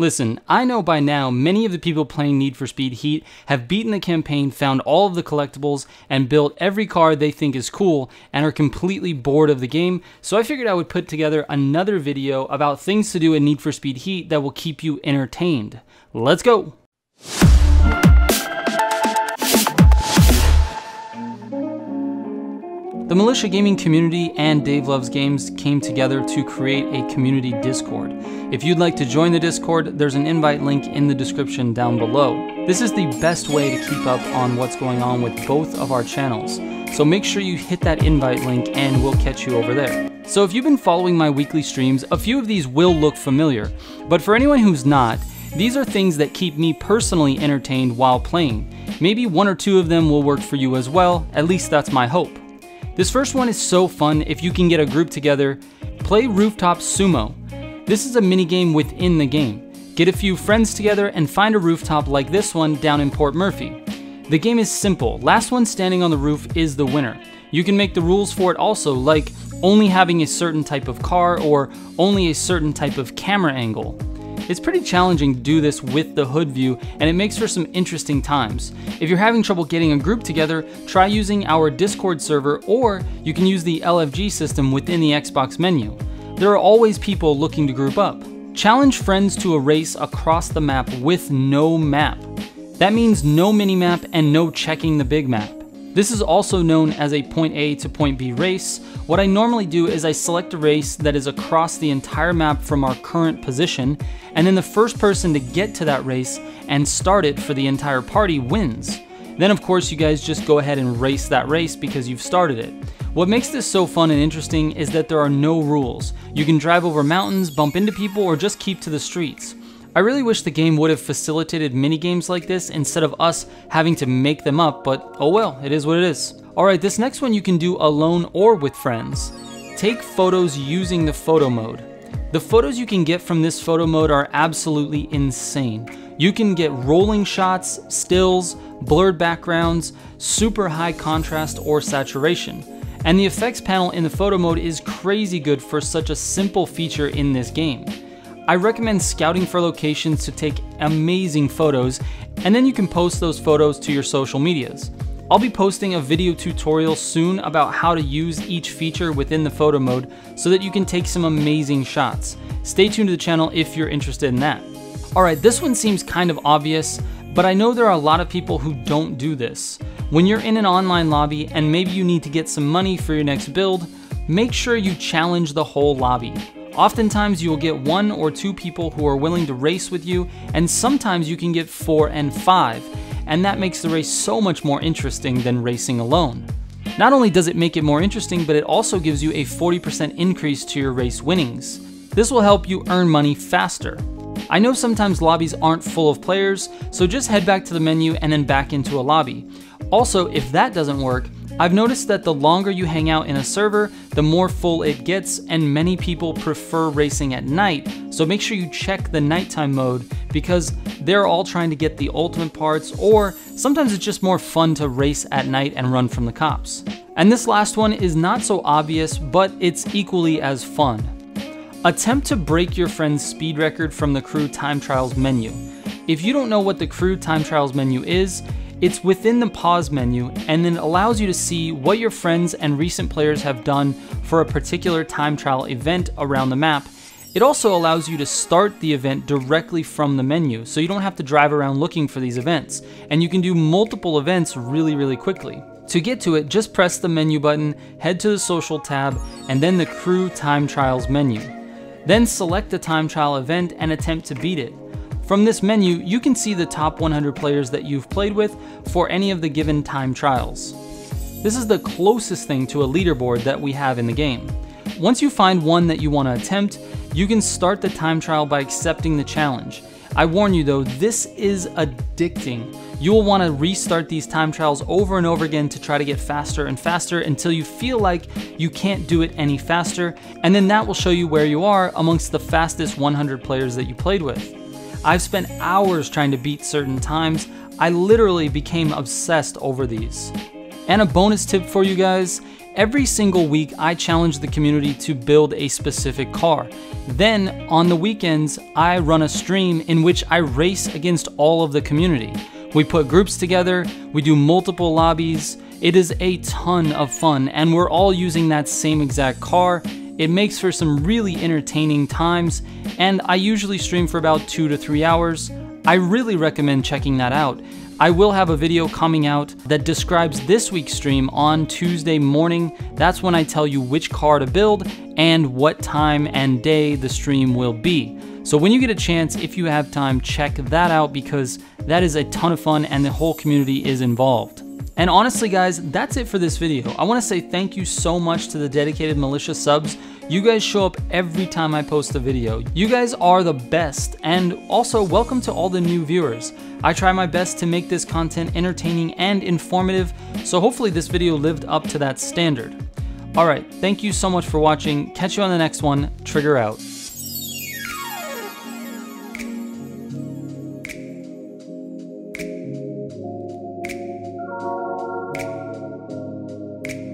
Listen, I know by now many of the people playing Need for Speed Heat have beaten the campaign, found all of the collectibles, and built every car they think is cool, and are completely bored of the game, so I figured I would put together another video about things to do in Need for Speed Heat that will keep you entertained. Let's go! The Militia Gaming Community and Dave Loves Games came together to create a community Discord. If you'd like to join the Discord, there's an invite link in the description down below. This is the best way to keep up on what's going on with both of our channels, so make sure you hit that invite link and we'll catch you over there. So if you've been following my weekly streams, a few of these will look familiar, but for anyone who's not, these are things that keep me personally entertained while playing. Maybe one or two of them will work for you as well, at least that's my hope. This first one is so fun if you can get a group together. Play Rooftop Sumo. This is a minigame within the game. Get a few friends together and find a rooftop like this one down in Port Murphy. The game is simple. Last one standing on the roof is the winner. You can make the rules for it also, like only having a certain type of car or only a certain type of camera angle. It's pretty challenging to do this with the hood view, and it makes for some interesting times. If you're having trouble getting a group together, try using our Discord server, or you can use the LFG system within the Xbox menu. There are always people looking to group up. Challenge friends to a race across the map with no map. That means no minimap and no checking the big map. This is also known as a point A to point B race. What I normally do is I select a race that is across the entire map from our current position, and then the first person to get to that race and start it for the entire party wins. Then of course you guys just go ahead and race that race because you've started it. What makes this so fun and interesting is that there are no rules. You can drive over mountains, bump into people, or just keep to the streets. I really wish the game would have facilitated minigames like this instead of us having to make them up, but oh well, it is what it is. Alright, this next one you can do alone or with friends. Take photos using the photo mode. The photos you can get from this photo mode are absolutely insane. You can get rolling shots, stills, blurred backgrounds, super high contrast or saturation. And the effects panel in the photo mode is crazy good for such a simple feature in this game. I recommend scouting for locations to take amazing photos, and then you can post those photos to your social medias. I'll be posting a video tutorial soon about how to use each feature within the photo mode so that you can take some amazing shots. Stay tuned to the channel if you're interested in that. Alright, this one seems kind of obvious, but I know there are a lot of people who don't do this. When you're in an online lobby and maybe you need to get some money for your next build, make sure you challenge the whole lobby. Oftentimes you will get 1 or 2 people who are willing to race with you, and sometimes you can get 4 and 5, and that makes the race so much more interesting than racing alone. Not only does it make it more interesting, but it also gives you a 40% increase to your race winnings. This will help you earn money faster. I know sometimes lobbies aren't full of players, so just head back to the menu and then back into a lobby. Also, if that doesn't work, I've noticed that the longer you hang out in a server, the more full it gets, and many people prefer racing at night, so make sure you check the nighttime mode because they're all trying to get the ultimate parts, or sometimes it's just more fun to race at night and run from the cops. And this last one is not so obvious, but it's equally as fun. Attempt to break your friend's speed record from the crew time trials menu. If you don't know what the crew time trials menu is, it's within the pause menu, and then allows you to see what your friends and recent players have done for a particular time trial event around the map. It also allows you to start the event directly from the menu, so you don't have to drive around looking for these events, and you can do multiple events really quickly. To get to it, just press the menu button, head to the social tab, and then the crew time trials menu. Then select the time trial event and attempt to beat it. From this menu, you can see the top 100 players that you've played with for any of the given time trials. This is the closest thing to a leaderboard that we have in the game. Once you find one that you want to attempt, you can start the time trial by accepting the challenge. I warn you though, this is addicting. You will want to restart these time trials over and over again to try to get faster and faster until you feel like you can't do it any faster, and then that will show you where you are amongst the fastest 100 players that you played with. I've spent hours trying to beat certain times. I literally became obsessed over these. And a bonus tip for you guys, every single week I challenge the community to build a specific car. Then on the weekends, I run a stream in which I race against all of the community. We put groups together, we do multiple lobbies. It is a ton of fun, and we're all using that same exact car. It makes for some really entertaining times, and I usually stream for about 2 to 3 hours. I really recommend checking that out. I will have a video coming out that describes this week's stream on Tuesday morning. That's when I tell you which car to build and what time and day the stream will be. So when you get a chance, if you have time, check that out because that is a ton of fun and the whole community is involved. And honestly guys, that's it for this video. I want to say thank you so much to the dedicated Militia subs. You guys show up every time I post a video. You guys are the best, and also welcome to all the new viewers. I try my best to make this content entertaining and informative, so hopefully this video lived up to that standard. Alright, thank you so much for watching. Catch you on the next one. Trigger out.